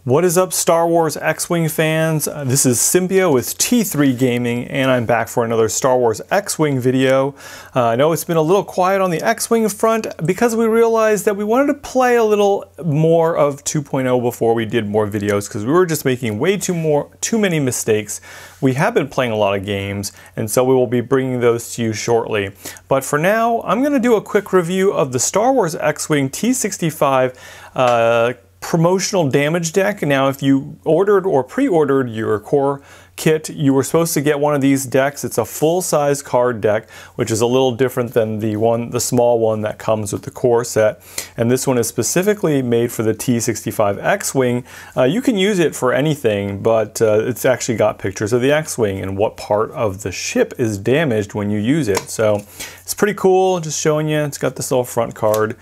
What is up, Star Wars X-Wing fans? This is Symbio with T3 Gaming, and I'm back for another Star Wars X-Wing video. I know it's been a little quiet on the X-Wing front because we realized that we wanted to play a little more of 2.0 before we did more videos, because we were just making way too many mistakes. We have been playing a lot of games, and so we will be bringing those to you shortly. But for now, I'm going to do a quick review of the Star Wars X-Wing T65 promotional damage deck. Now, if you ordered or pre-ordered your core kit, you were supposed to get one of these decks. It's a full-size card deck, which is a little different than the small one that comes with the core set. And this one is specifically made for the T65 X-Wing. You can use it for anything, but it's actually got pictures of the X-Wing and what part of the ship is damaged when you use it. So it's pretty cool, just showing you. It's got this little front card.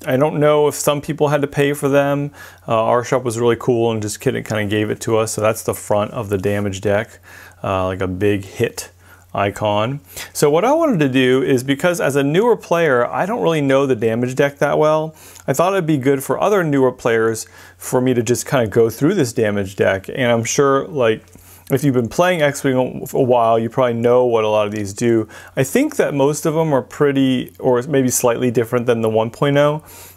I don't know if some people had to pay for them. Our shop was really cool and just kind of gave it to us. So that's the front of the damage deck, like a big hit icon. So what I wanted to do is, because as a newer player, I don't really know the damage deck that well, I thought it'd be good for other newer players for me to just kind of go through this damage deck. And I'm sure, like, if you've been playing X-Wing for a while, you probably know what a lot of these do. I think that most of them are pretty, or maybe slightly different than the 1.0.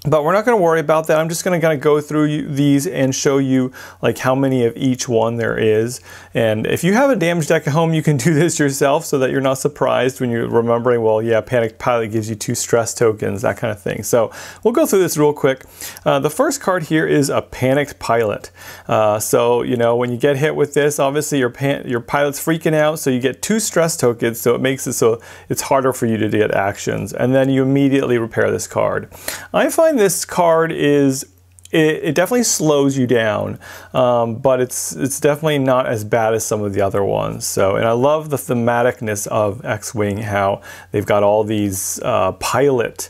But we're not going to worry about that. I'm just going to kind of go through these and show you like how many of each one there is. And if you have a damage deck at home, you can do this yourself so that you're not surprised when you're remembering, well, yeah, Panicked Pilot gives you 2 stress tokens, that kind of thing. So we'll go through this real quick. The first card here is a Panicked Pilot. So, you know, when you get hit with this, obviously your pilot's freaking out, so you get 2 stress tokens, so it makes it so it's harder for you to get actions. And then you immediately repair this card. I find this card it definitely slows you down, but it's definitely not as bad as some of the other ones. So, and I love the thematicness of X-Wing, how they've got all these pilot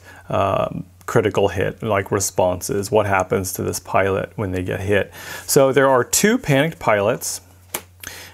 critical hit like responses. What happens to this pilot when they get hit? So there are 2 panicked pilots.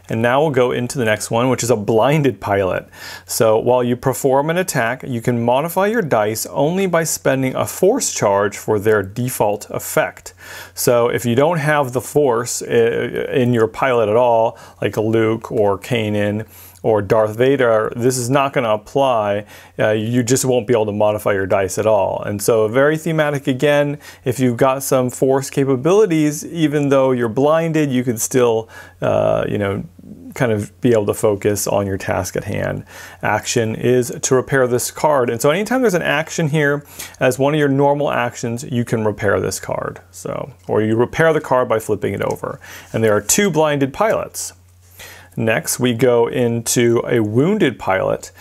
And now we'll go into the next one, which is a blinded pilot. So while you perform an attack, you can modify your dice only by spending a force charge for their default effect. So if you don't have the force in your pilot at all, like a Luke or Kanan or Darth Vader, this is not going to apply. You just won't be able to modify your dice at all. And so very thematic again. If you've got some force capabilities, even though you're blinded, you could still, you know, kind of be able to focus on your task at hand. Action is to repair this card. And so anytime there's an action here, as one of your normal actions, you can repair this card. So, or you repair the card by flipping it over. And there are 2 blinded pilots. Next, we go into a wounded pilot.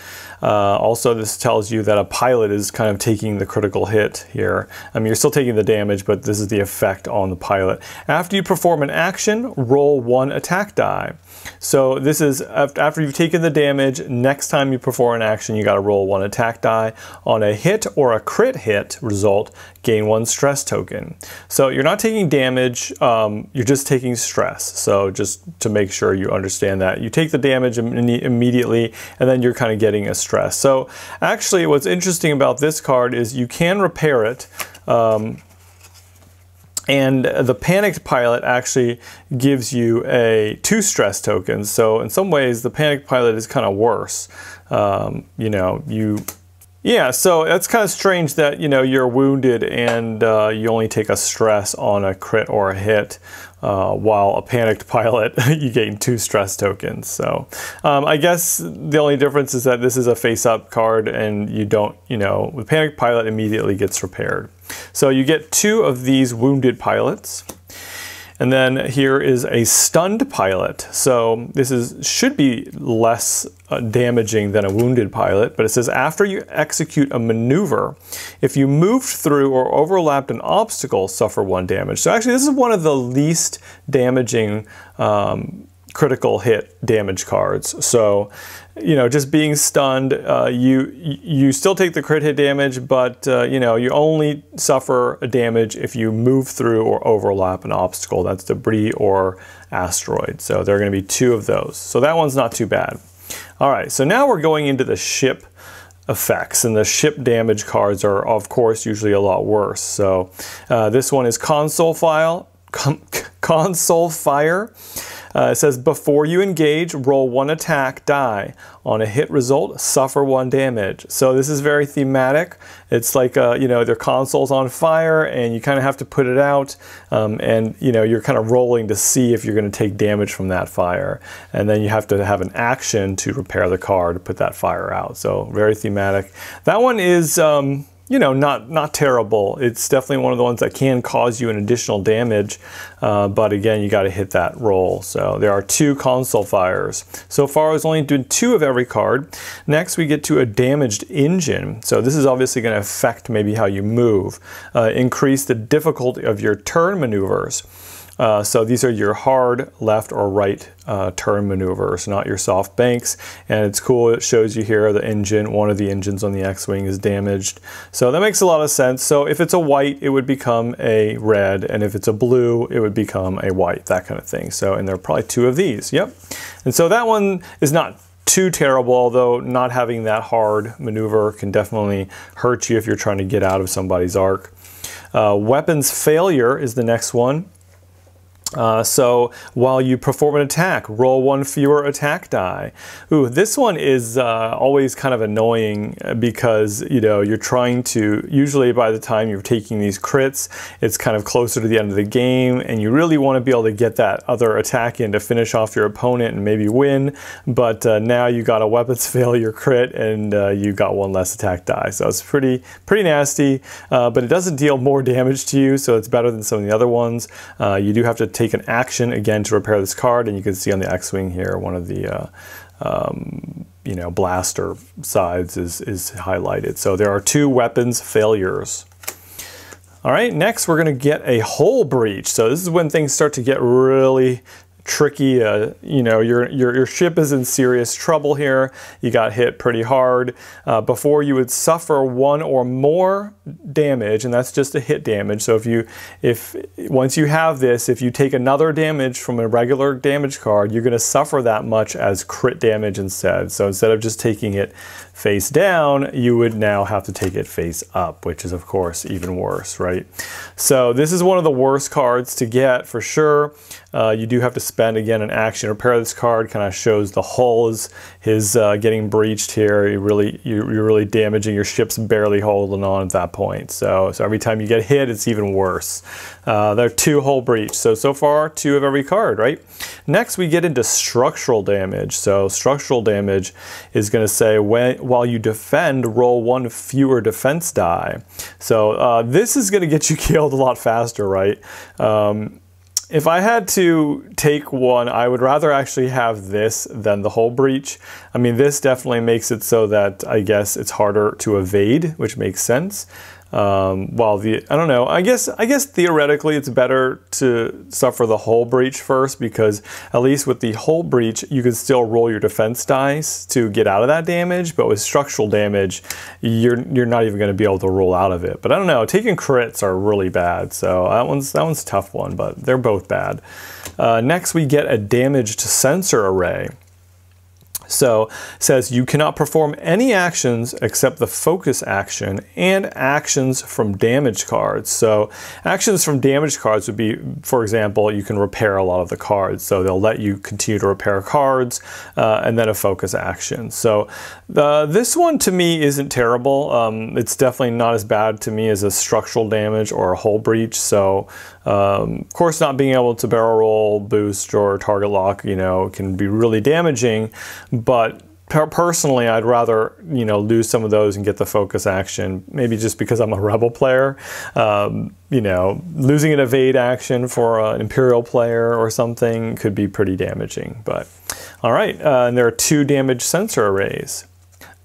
Also, this tells you that a pilot is kind of taking the critical hit here. I mean, you're still taking the damage, but this is the effect on the pilot. After you perform an action, roll 1 attack die. So this is after you've taken the damage, next time you perform an action, you got to roll 1 attack die. On a hit or a crit hit result, gain 1 stress token. So you're not taking damage, you're just taking stress. So just to make sure you understand that, you take the damage immediately, and then you're kind of getting a stress. So actually what's interesting about this card is you can repair it, and the Panicked Pilot actually gives you 2 stress tokens. So in some ways the Panicked Pilot is kind of worse. You know, yeah, so that's kind of strange that, you know, you're wounded and you only take a stress on a crit or a hit, while a Panicked Pilot, you gain 2 stress tokens. So I guess the only difference is that this is a face-up card, and you don't, you know, the Panicked Pilot immediately gets repaired. So you get 2 of these wounded pilots. And then here is a stunned pilot. So this should be less damaging than a wounded pilot, but it says after you execute a maneuver, if you moved through or overlapped an obstacle, suffer 1 damage. So actually this is one of the least damaging critical hit damage cards. So, you know, just being stunned, you still take the crit hit damage, but you know, you only suffer a damage if you move through or overlap an obstacle. That's debris or asteroid. So there are going to be 2 of those. So that one's not too bad. All right, so now we're going into the ship effects, and the ship damage cards are of course usually a lot worse. So this one is Console Fire. It says before you engage, roll 1 attack die. On a hit result, suffer 1 damage. So this is very thematic. It's like, you know, their console's on fire and you kind of have to put it out, and you know, you're kind of rolling to see if you're going to take damage from that fire. And then you have to have an action to repair the card to put that fire out. So very thematic. That one is, you know, not terrible. It's definitely one of the ones that can cause you an additional damage, but again, you got to hit that roll. So there are 2 console fires. So far, I was only doing 2 of every card. Next, we get to a damaged engine. So this is obviously going to affect maybe how you move. Increase the difficulty of your turn maneuvers. So these are your hard left or right turn maneuvers, not your soft banks. And it's cool, it shows you here the engine, one of the engines on the X-Wing is damaged. So that makes a lot of sense. So if it's a white, it would become a red, and if it's a blue, it would become a white, that kind of thing. So, and there are probably 2 of these, yep. And so that one is not too terrible, although not having that hard maneuver can definitely hurt you if you're trying to get out of somebody's arc. Weapons failure is the next one. So while you perform an attack, roll 1 fewer attack die. Ooh, this one is always kind of annoying because, you know, you're trying to, usually by the time you're taking these crits, it's kind of closer to the end of the game, and you really want to be able to get that other attack in to finish off your opponent and maybe win, but now you got a weapons failure crit and you got 1 less attack die. So it's pretty nasty, but it doesn't deal more damage to you, so it's better than some of the other ones. You do have to take an action again to repair this card, and you can see on the X-Wing here one of the you know, blaster sides is highlighted. So there are 2 weapons failures. All right, next we're going to get a hull breach. So this is when things start to get really tricky. You know, your ship is in serious trouble here. You got hit pretty hard. Before you would suffer 1 or more damage, and that's just a hit damage. So if once you have this, if you take another damage from a regular damage card, you're going to suffer that much as crit damage instead. So instead of just taking it face down, you would now have to take it face up, which is of course even worse, right? So this is one of the worst cards to get for sure. You do have to spend again an action to repair this card. Kind of shows the hull is getting breached here. You're really damaging your ship's barely holding on at that point. So every time you get hit, it's even worse. There are 2 hull breach. So far 2 of every card, right? Next we get into structural damage. So structural damage is going to say while you defend, roll 1 fewer defense die. So this is going to get you killed a lot faster, right? If I had to take one, I would rather actually have this than the hull breach. I mean, this definitely makes it so that I guess it's harder to evade, which makes sense. While I don't know, I guess theoretically it's better to suffer the hull breach first, because at least with the hull breach you can still roll your defense dice to get out of that damage, but with structural damage you're not even going to be able to roll out of it. But I don't know, taking crits are really bad, so that one's a tough one, but they're both bad. Next we get a damaged sensor array. So it says you cannot perform any actions except the focus action and actions from damage cards. So actions from damage cards would be, for example, you can repair a lot of the cards. So they'll let you continue to repair cards, and then a focus action. So this one to me isn't terrible. It's definitely not as bad to me as a structural damage or a hull breach. So of course, not being able to barrel roll, boost, or target lock, you know, can be really damaging. But personally, I'd rather, you know, lose some of those and get the focus action. Maybe just because I'm a rebel player. You know, losing an evade action for an Imperial player or something could be pretty damaging. But all right, and there are 2 damage sensor arrays.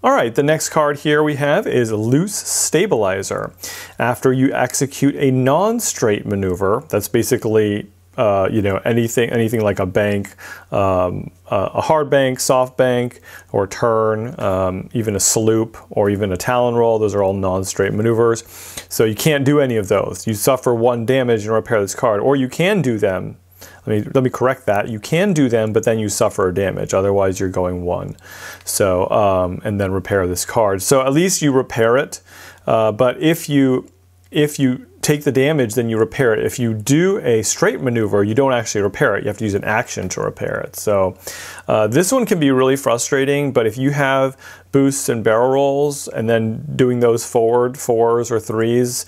All right, the next card here we have is Loose Stabilizer. After you execute a non-straight maneuver, that's basically you know, anything like a bank, a hard bank, soft bank, or turn, even a sloop, or even a talon roll. Those are all non-straight maneuvers. So you can't do any of those. You suffer 1 damage and repair this card, or you can do them. let me correct that. You can do them, but then you suffer damage. Otherwise, you're going 1. So, and then repair this card. So at least you repair it. But if you take the damage, then you repair it. If you do a straight maneuver, you don't actually repair it. You have to use an action to repair it. So this one can be really frustrating, but if you have boosts and barrel rolls and then doing those forward 4s or 3s,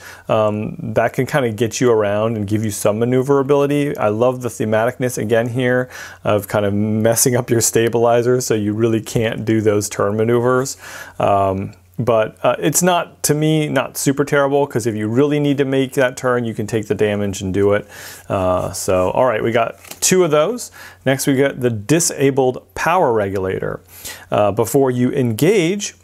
that can kind of get you around and give you some maneuverability. I love the thematicness again here of kind of messing up your stabilizer so you really can't do those turn maneuvers. But it's not, to me, not super terrible, because if you really need to make that turn, you can take the damage and do it. So, all right, we got 2 of those. Next, we got the disabled power regulator. Before you engage,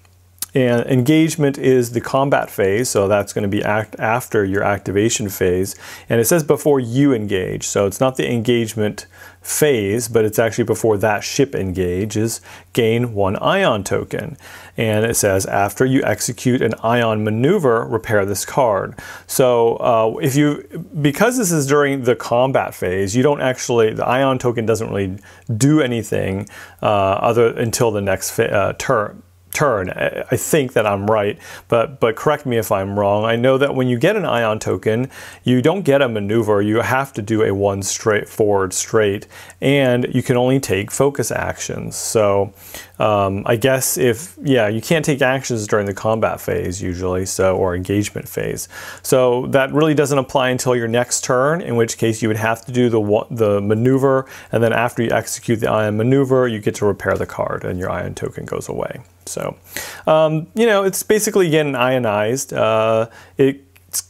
and engagement is the combat phase, so that's going to be after your activation phase. And it says before you engage, so it's not the engagement phase, but it's actually before that ship engages, gain 1 ion token. And it says after you execute an ion maneuver, repair this card. So because this is during the combat phase, you don't actually, the ion token doesn't really do anything until the next turn. I think that I'm right, but correct me if I'm wrong. I know that when you get an ion token, you don't get a maneuver. You have to do a 1 forward straight, and you can only take focus actions. So I guess you can't take actions during the combat phase usually, or engagement phase. So that really doesn't apply until your next turn, in which case you would have to do the maneuver, and then after you execute the ion maneuver, you get to repair the card and your ion token goes away. So, it's basically getting ionized.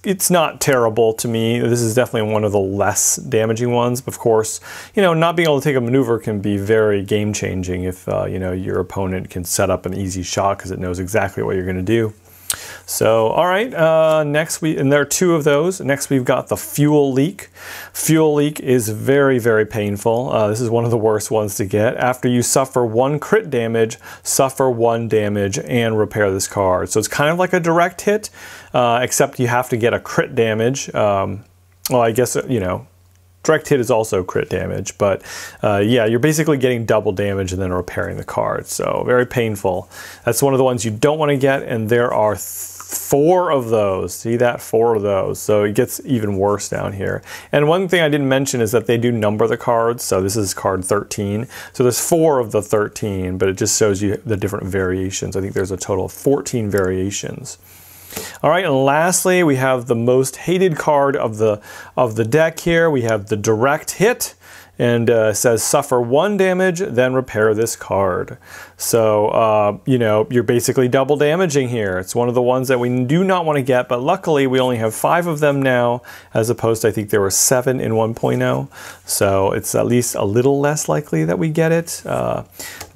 It's not terrible to me. This is definitely one of the less damaging ones. Of course, not being able to take a maneuver can be very game-changing if, your opponent can set up an easy shot because it knows exactly what you're going to do. So, all right, next and there are 2 of those. Next, we've got the fuel leak. Fuel leak is very, very painful. This is one of the worst ones to get. After you suffer 1 crit damage, suffer 1 damage and repair this card. So it's kind of like a direct hit, except you have to get a crit damage. Well, I guess, direct hit is also crit damage, but yeah, you're basically getting double damage and then repairing the card. So very painful. That's one of the ones you don't want to get, and there are 4 of those. See that? 4 of those. So it gets even worse down here. And one thing I didn't mention is that they do number the cards. So this is card 13. So there's 4 of the 13, but it just shows you the different variations. I think there's a total of 14 variations. All right, and lastly, we have the most hated card of the deck here. We have the direct hit, and says suffer 1 damage, then repair this card. So, you're basically double damaging here. It's one of the ones that we do not want to get, but luckily we only have 5 of them now, as opposed to, I think there were 7 in 1.0. So it's at least a little less likely that we get it.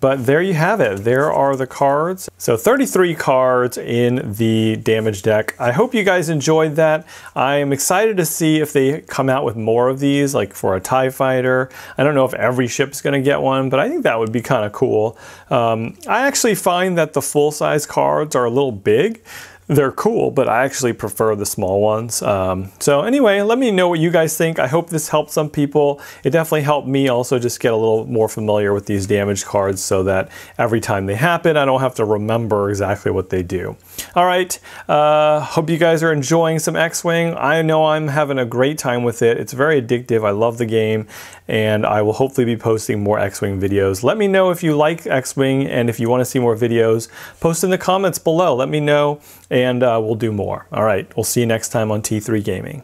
But there you have it. There are the cards. So 33 cards in the damage deck. I hope you guys enjoyed that. I am excited to see if they come out with more of these, like for a TIE fighter. I don't know if every ship's going to get one, but I think that would be kind of cool. I actually find that the full-size cards are a little big. They're cool, but I actually prefer the small ones. So anyway, let me know what you guys think. I hope this helped some people. It definitely helped me also just get a little more familiar with these damage cards so that every time they happen, I don't have to remember exactly what they do. All right, hope you guys are enjoying some X-Wing. I know I'm having a great time with it. It's very addictive. I love the game, and I will hopefully be posting more X-Wing videos. Let me know if you like X-Wing, and if you want to see more videos, post in the comments below. Let me know, and we'll do more. All right, we'll see you next time on T3 Gaming.